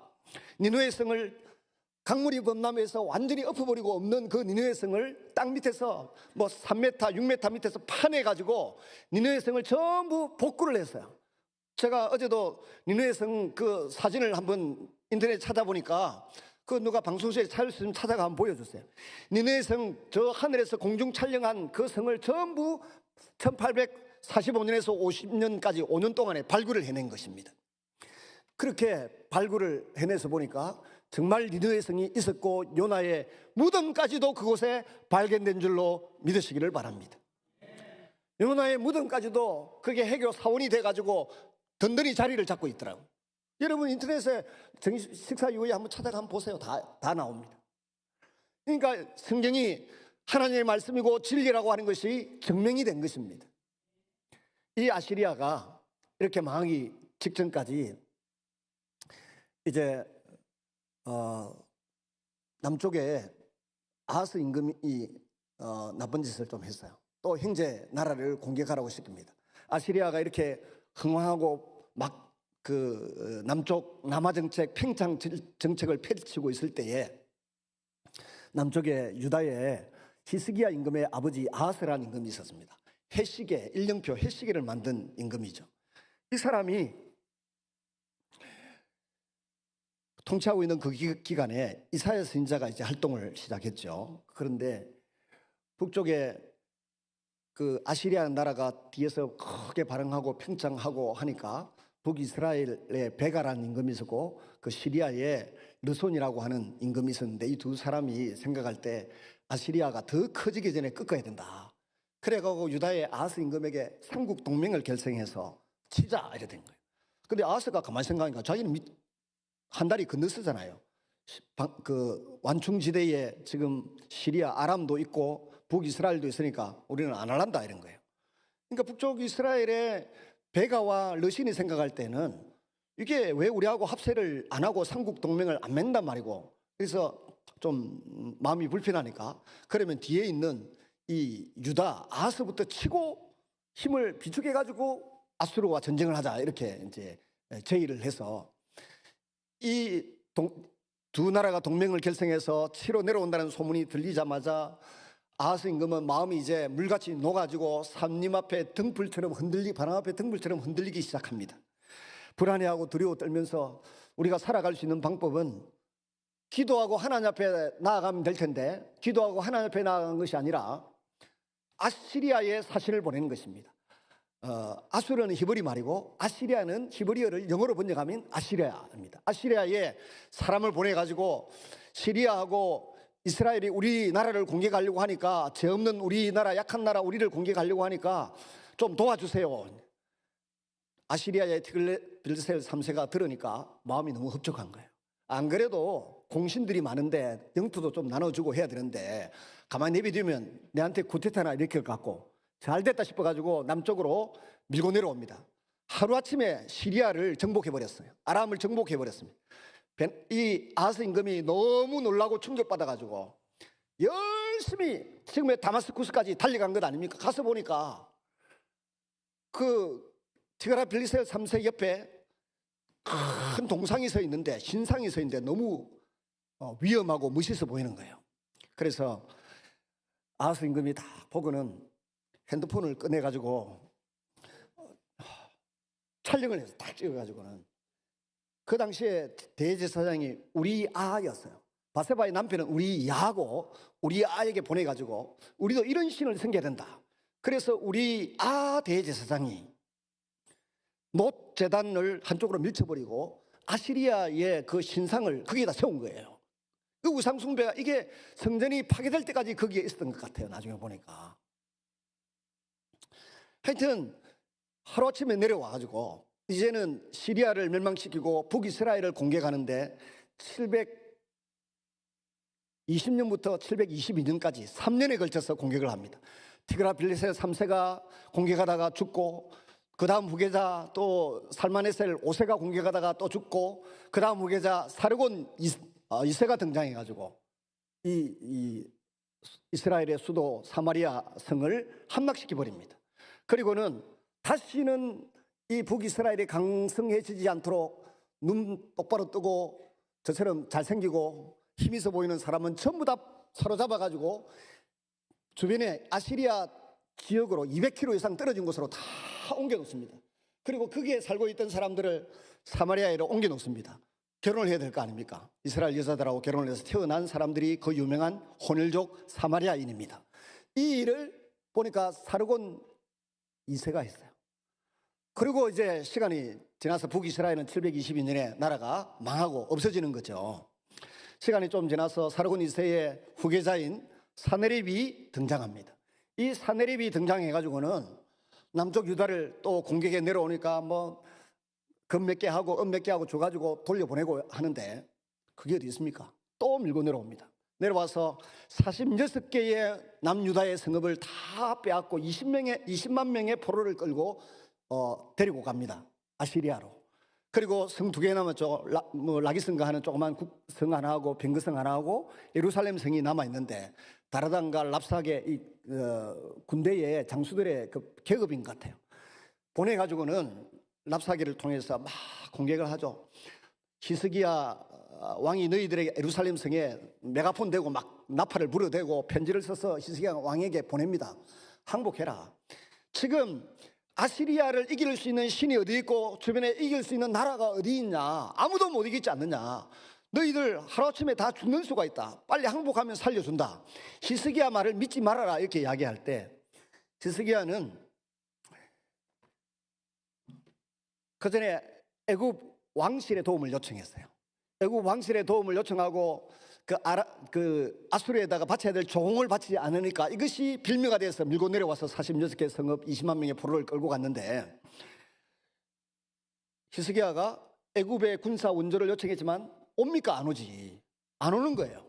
니느웨 성을 강물이 범람해서 완전히 엎어버리고 없는 그 니느웨 성을 땅 밑에서 뭐 3m, 6m 밑에서 파내가지고 니느웨 성을 전부 복구를 했어요. 제가 어제도 니느웨 성 그 사진을 한번 인터넷에 찾아보니까 그 누가 방송국에 찾을 수 있으면 찾아가 한번 보여줬어요. 니느웨 성 저 하늘에서 공중 촬영한 그 성을 전부 1845년에서 50년까지 5년 동안에 발굴을 해낸 것입니다. 그렇게 발굴을 해내서 보니까 정말 니느웨 성이 있었고 요나의 무덤까지도 그곳에 발견된 줄로 믿으시기를 바랍니다. 요나의 무덤까지도 그게 해교 사원이 돼가지고 든든히 자리를 잡고 있더라고요. 여러분 인터넷에 식사 이후에 한번 찾아가 한번 보세요. 다 나옵니다. 그러니까 성경이 하나님의 말씀이고 진리라고 하는 것이 증명이 된 것입니다. 이 아시리아가 이렇게 망하기 직전까지 이제 남쪽에 아하스 임금이 나쁜 짓을 좀 했어요. 또 형제 나라를 공격하라고 시킵니다. 아시리아가 이렇게 흥왕하고 막 그 남쪽 남하 정책, 팽창 정책을 펼치고 있을 때에 남쪽에 유다에 히스기야 임금의 아버지 아하스라는 임금이 있었습니다. 해시계, 일령표 해시계를 만든 임금이죠. 이 사람이 통치하고 있는 그 기간에 이사야 선지자가 이제 활동을 시작했죠. 그런데 북쪽에 그 아시리아 나라가 뒤에서 크게 발흥하고 팽창하고 하니까 북이스라엘의 베가라는 임금이 있었고 그 시리아에 르손이라고 하는 임금이 있었는데 이 두 사람이 생각할 때 아시리아가 더 커지기 전에 꺾어야 된다. 그래가지고 유다의 아하스 임금에게 삼국 동맹을 결성해서 치자 이래 된 거예요. 근데 아하스가 가만히 생각하니까 자기는 한 다리 건너서잖아요. 그 완충지대에 지금 시리아 아람도 있고 북이스라엘도 있으니까 우리는 안 할란다 이런 거예요. 그러니까 북쪽 이스라엘의 베가와 러신이 생각할 때는 이게 왜 우리하고 합세를 안 하고 삼국 동맹을 안 맺는단 말이고, 그래서 좀 마음이 불편하니까 그러면 뒤에 있는 이 유다 아하스부터 치고 힘을 비축해 가지고 아수르와 전쟁을 하자 이렇게 이제 제의를 해서 이 두 나라가 동맹을 결성해서 치러 내려온다는 소문이 들리자마자 아하스 임금은 마음이 이제 물같이 녹아지고 산림 앞에 등불처럼 바람 앞에 등불처럼 흔들리기 시작합니다. 불안해하고 두려워 떨면서 우리가 살아갈 수 있는 방법은 기도하고 하나님 앞에 나아가면 될 텐데, 기도하고 하나님 앞에 나아간 것이 아니라 아시리아에 사신을 보내는 것입니다. 아수르는 히브리 말이고 아시리아는 히브리어를 영어로 번역하면 아시리아입니다. 아시리아에 사람을 보내가지고 시리아하고 이스라엘이 우리나라를 공격하려고 하니까, 죄 없는 우리나라, 약한 나라 우리를 공격하려고 하니까 좀 도와주세요. 아시리아의 티글렛필레셀 3세가 들으니까 마음이 너무 흡족한 거예요. 안 그래도 공신들이 많은데 영토도 좀 나눠주고 해야 되는데 가만히 내비두면 내한테 쿠데타나 일으킬 것 같고, 잘 됐다 싶어가지고 남쪽으로 밀고 내려옵니다. 하루아침에 시리아를 정복해버렸어요. 아람을 정복해버렸습니다. 이 아하스 임금이 너무 놀라고 충격받아가지고 열심히 지금의 다마스쿠스까지 달려간 것 아닙니까? 가서 보니까 그 티그라필리셀 3세 옆에 큰 동상이 서 있는데, 신상이 서 있는데 너무 위험하고 멋있어 보이는 거예요. 그래서 아하스 임금이 다 보고는 핸드폰을 꺼내가지고 촬영을 해서 딱 찍어가지고는, 그 당시에 대제사장이 우리아였어요. 바세바의 남편은 우리야고 우리아에게 보내가지고 우리도 이런 신을 섬겨야 된다. 그래서 우리아 대제사장이 놋 제단을 한쪽으로 밀쳐버리고 아시리아의 그 신상을 거기에다 세운 거예요. 그 우상 숭배가 이게 성전이 파괴될 때까지 거기에 있었던 것 같아요. 나중에 보니까. 하여튼 하루아침에 내려와가지고 이제는 시리아를 멸망시키고 북이스라엘을 공격하는데 720년부터 722년까지 3년에 걸쳐서 공격을 합니다. 티그라필레셀 3세가 공격하다가 죽고, 그 다음 후계자 또 살마네셀 5세가 공격하다가 또 죽고, 그 다음 후계자 사르곤 2세가 등장해가지고 이 이스라엘의 수도 사마리아 성을 함락시켜 버립니다. 그리고는 다시는 이 북이스라엘이 강성해지지 않도록 눈 똑바로 뜨고 저처럼 잘생기고 힘있어 보이는 사람은 전부 다 사로잡아가지고 주변에 아시리아 지역으로 200km 이상 떨어진 곳으로 다 옮겨놓습니다. 그리고 거기에 살고 있던 사람들을 사마리아로 옮겨놓습니다. 결혼을 해야 될 거 아닙니까? 이스라엘 여자들하고 결혼을 해서 태어난 사람들이 그 유명한 혼혈족 사마리아인입니다. 이 일을 보니까 사르곤 2세가 했어요. 그리고 이제 시간이 지나서 북이스라엘은 722년에 나라가 망하고 없어지는 거죠. 시간이 좀 지나서 사르곤 2세의 후계자인 사네립이 등장합니다. 이 사네립이 등장해가지고는 남쪽 유다를 또 공격에 내려오니까 뭐 금 몇 개 하고 은 몇 개 하고 줘가지고 돌려보내고 하는데, 그게 어디 있습니까? 또 밀고 내려옵니다. 내려와서 46개의 남유다의 성읍을 다 빼앗고 20만 명의 포로를 끌고 데리고 갑니다. 아시리아로. 그리고 성 2개 남았죠. 라기성가 하는 조그만 성 하나 하고 뱅그성 하나 하고 예루살렘 성이 남아 있는데, 다르단과 랍사게 이 군대의 장수들의 그 계급인 것 같아요. 보내가지고는 랍사게를 통해서 막 공격을 하죠. 히스기야 왕이 너희들에게 예루살렘 성에 메가폰 대고 막 나팔을 불어대고 편지를 써서 히스기야 왕에게 보냅니다. 항복해라. 지금 아시리아를 이길 수 있는 신이 어디 있고 주변에 이길 수 있는 나라가 어디 있냐? 아무도 못 이기지 않느냐? 너희들 하루아침에 다 죽는 수가 있다. 빨리 항복하면 살려준다. 히스기야 말을 믿지 말아라. 이렇게 이야기할 때 히스기야는 그 전에 애굽 왕실의 도움을 요청했어요. 애굽 왕실의 도움을 요청하고 그 아수르에다가 바쳐야 될 조공을 바치지 않으니까 이것이 빌미가 돼서 밀고 내려와서 46개 성읍 20만 명의 포로를 끌고 갔는데, 히스기야가 애굽의 군사 원조를 요청했지만 옵니까? 안 오지. 안 오는 거예요.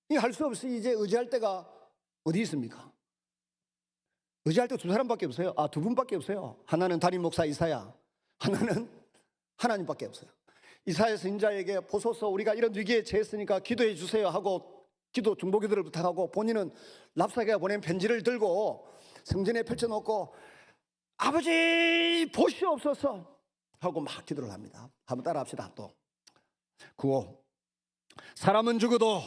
이 할 수 없이 이제 의지할 때가 어디 있습니까? 의지할 때 두 사람밖에 없어요. 두 분밖에 없어요. 하나는 담임 목사 이사야, 하나는 하나님밖에 없어요. 이사야 선지자에게 보소서 우리가 이런 위기에 처했으니까 기도해 주세요 하고 기도 중보기도를 부탁하고, 본인은 랍사게가 보낸 편지를 들고 성전에 펼쳐놓고 아버지 보시옵소서 하고 막 기도를 합니다. 한번 따라 합시다. 또 구호. 사람은 죽어도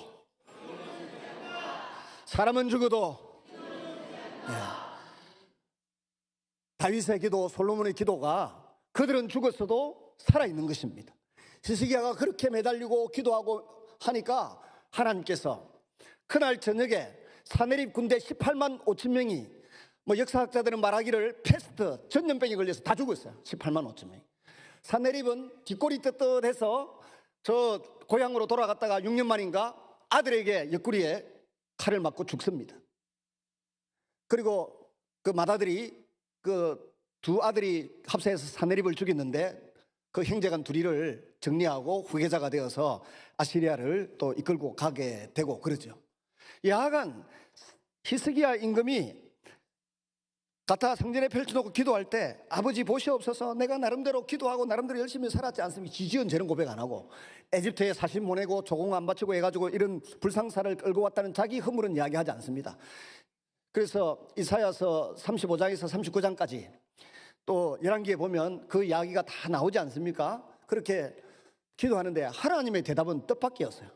다윗의 기도, 솔로몬의 기도가 그들은 죽었어도 살아있는 것입니다. 히스기야가 그렇게 매달리고 기도하고 하니까 하나님께서 그날 저녁에 사내립 군대 18만 5천 명이, 역사학자들은 말하기를 패스트, 전염병이 걸려서 다 죽었어요. 18만 5천 명이. 사내립은 뒷골이 떳떳해서 저 고향으로 돌아갔다가 6년 만인가 아들에게 옆구리에 칼을 맞고 죽습니다. 그리고 그 맏아들이, 그 두 아들이 합세해서 사내립을 죽였는데 그 형제간 둘이를 정리하고 후계자가 되어서 아시리아를 또 이끌고 가게 되고 그러죠. 야간 히스기야 임금이 가타 성전에 펼쳐놓고 기도할 때 아버지 보시옵소서 내가 나름대로 기도하고 나름대로 열심히 살았지 않습니까? 지지은 저런 고백 안 하고 에집트에 사신 보내고 조공 안 바치고 해가지고 이런 불상사를 끌고 왔다는 자기 허물은 이야기하지 않습니다. 그래서 이사야서 35장에서 39장까지 또 열왕기에 보면 그 이야기가 다 나오지 않습니까? 그렇게 기도하는데 하나님의 대답은 뜻밖이었어요.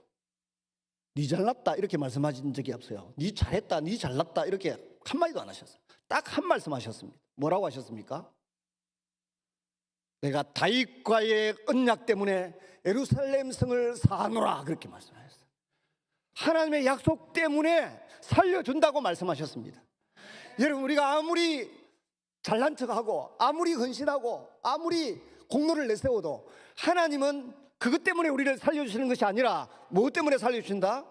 네 잘났다 이렇게 말씀하신 적이 없어요. 네 잘했다, 네 잘났다 이렇게 한마디도 안 하셨어요. 딱 한 말씀 하셨습니다. 뭐라고 하셨습니까? 내가 다윗과의 언약 때문에 예루살렘 성을 사노라 그렇게 말씀하셨어요. 하나님의 약속 때문에 살려준다고 말씀하셨습니다. 여러분, 우리가 아무리 잘난 척하고 아무리 헌신하고 아무리 공로를 내세워도 하나님은 그것 때문에 우리를 살려주시는 것이 아니라 무엇 때문에 살려주신다?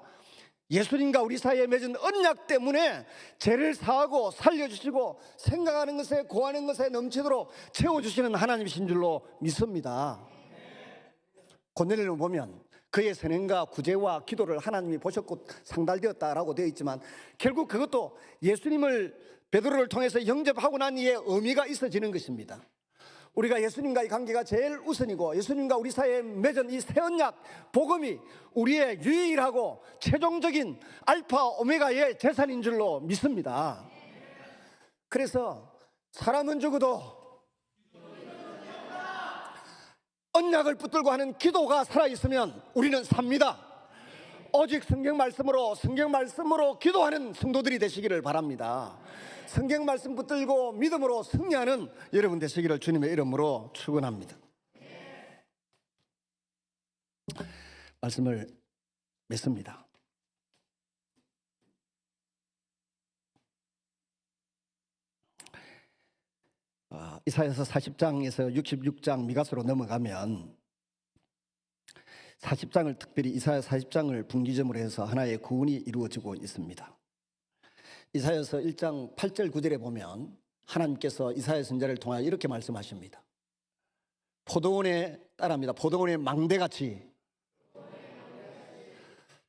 예수님과 우리 사이에 맺은 언약 때문에 죄를 사하고 살려주시고 생각하는 것에 구하는 것에 넘치도록 채워주시는 하나님이신 줄로 믿습니다. 고넬료를 보면 그의 선행과 구제와 기도를 하나님이 보셨고 상달되었다라고 되어 있지만 결국 그것도 예수님을 베드로를 통해서 영접하고 난 이에 의미가 있어지는 것입니다. 우리가 예수님과의 관계가 제일 우선이고 예수님과 우리 사이에 맺은 이 새 언약 복음이 우리의 유일하고 최종적인 알파 오메가의 재산인 줄로 믿습니다. 그래서 사람은 죽어도 언약을 붙들고 하는 기도가 살아있으면 우리는 삽니다. 오직 성경 말씀으로 기도하는 성도들이 되시기를 바랍니다. 성경 말씀 붙들고 믿음으로 승리하는 여러분 되시기를 주님의 이름으로 축원합니다. 말씀을 맺습니다. 이사야서 40장에서 66장 미가서로 넘어가면 40장을 특별히 이사야 40장을 분기점으로 해서 하나의 구원이 이루어지고 있습니다. 이사야서 1장 8절 9절에 보면 하나님께서 이사야 선지자를 통하여 이렇게 말씀하십니다. 포도원에 따라합니다. 포도원의 망대같이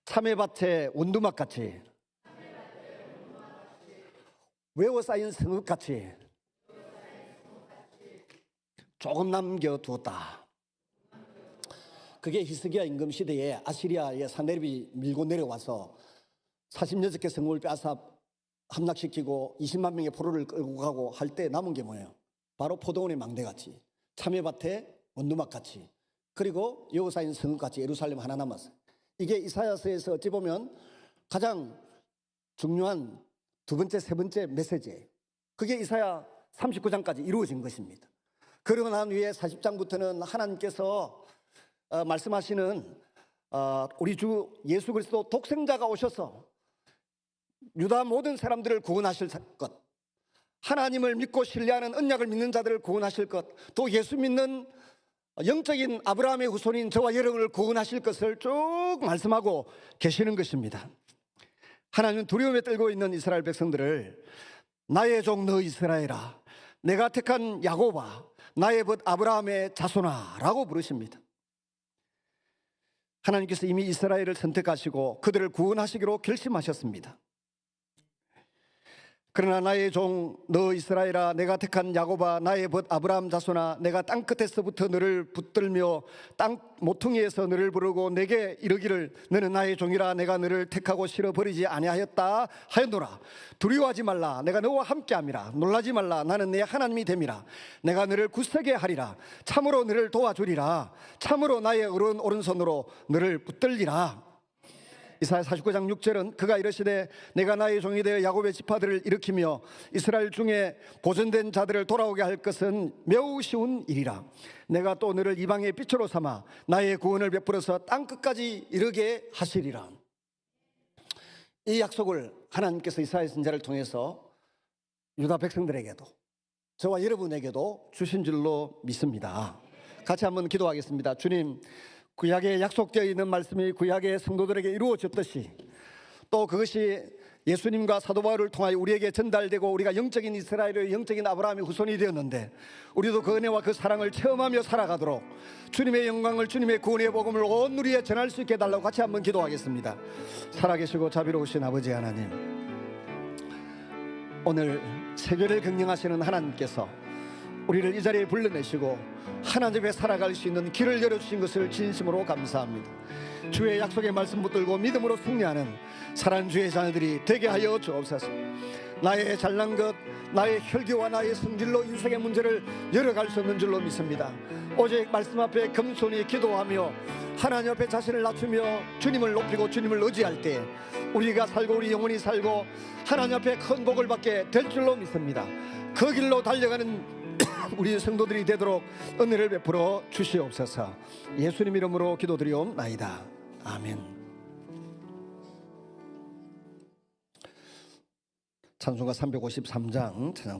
참외밭의 원두막같이 외워 쌓인 성읍같이 조금 남겨두었다. 그게 히스기야 임금 시대에 아시리아의 사내립이 밀고 내려와서 46개 성읍을 빼앗아 함락시키고 20만 명의 포로를 끌고 가고 할 때 남은 게 뭐예요? 바로 포도원의 망대같이 참외밭의 원두막같이 그리고 여호사인 성읍같이 예루살렘 하나 남았어요. 이게 이사야서에서 어찌 보면 가장 중요한 두 번째, 세 번째 메시지예요. 그게 이사야 39장까지 이루어진 것입니다. 그러고 난 후에 40장부터는 하나님께서 말씀하시는 우리 주 예수 그리스도 독생자가 오셔서 유다 모든 사람들을 구원하실 것, 하나님을 믿고 신뢰하는 언약을 믿는 자들을 구원하실 것, 또 예수 믿는 영적인 아브라함의 후손인 저와 여러분을 구원하실 것을 쭉 말씀하고 계시는 것입니다. 하나님은 두려움에 떨고 있는 이스라엘 백성들을 나의 종 너 이스라엘아, 내가 택한 야곱아, 나의 벗 아브라함의 자손아 라고 부르십니다. 하나님께서 이미 이스라엘을 선택하시고 그들을 구원하시기로 결심하셨습니다. 그러나 나의 종 너 이스라엘아, 내가 택한 야곱아, 나의 벗 아브라함 자손아, 내가 땅끝에서부터 너를 붙들며 땅 모퉁이에서 너를 부르고 내게 이르기를 너는 나의 종이라, 내가 너를 택하고 실어버리지 아니하였다 하였노라. 두려워하지 말라, 내가 너와 함께함이라. 놀라지 말라, 나는 내 하나님이 됨이라. 내가 너를 굳세게 하리라. 참으로 너를 도와주리라. 참으로 나의 오른손으로 너를 붙들리라. 이사야 49장 6절은 그가 이르시되 내가 나의 종이 되어 야곱의 지파들을 일으키며 이스라엘 중에 보존된 자들을 돌아오게 할 것은 매우 쉬운 일이라. 내가 또 너를 이방의 빛으로 삼아 나의 구원을 베풀어서 땅끝까지 이르게 하시리라. 이 약속을 하나님께서 이사야 선지자를 통해서 유다 백성들에게도 저와 여러분에게도 주신 줄로 믿습니다. 같이 한번 기도하겠습니다. 주님, 구약에 약속되어 있는 말씀이 구약의 성도들에게 이루어졌듯이 또 그것이 예수님과 사도 바울을 통하여 우리에게 전달되고 우리가 영적인 이스라엘의 영적인 아브라함의 후손이 되었는데 우리도 그 은혜와 그 사랑을 체험하며 살아가도록 주님의 영광을, 주님의 구원의 복음을 온 누리에 전할 수 있게 해달라고 같이 한번 기도하겠습니다. 살아계시고 자비로우신 아버지 하나님, 오늘 세계를 경영하시는 하나님께서 우리를 이 자리에 불러내시고 하나님 앞에 살아갈 수 있는 길을 열어주신 것을 진심으로 감사합니다. 주의 약속의 말씀 붙들고 믿음으로 승리하는 사랑하는 주의 자녀들이 되게 하여 주옵소서. 나의 잘난 것, 나의 혈기와 나의 성질로 인생의 문제를 열어갈 수 없는 줄로 믿습니다. 오직 말씀 앞에 겸손히 기도하며 하나님 앞에 자신을 낮추며 주님을 높이고 주님을 의지할 때 우리가 살고 우리 영혼이 살고 하나님 앞에 큰 복을 받게 될 줄로 믿습니다. 그 길로 달려가는 우리 성도들이 되도록 은혜를 베풀어 주시옵소서. 예수님 이름으로 기도드리옵나이다. 아멘. 찬송가 353장 찬양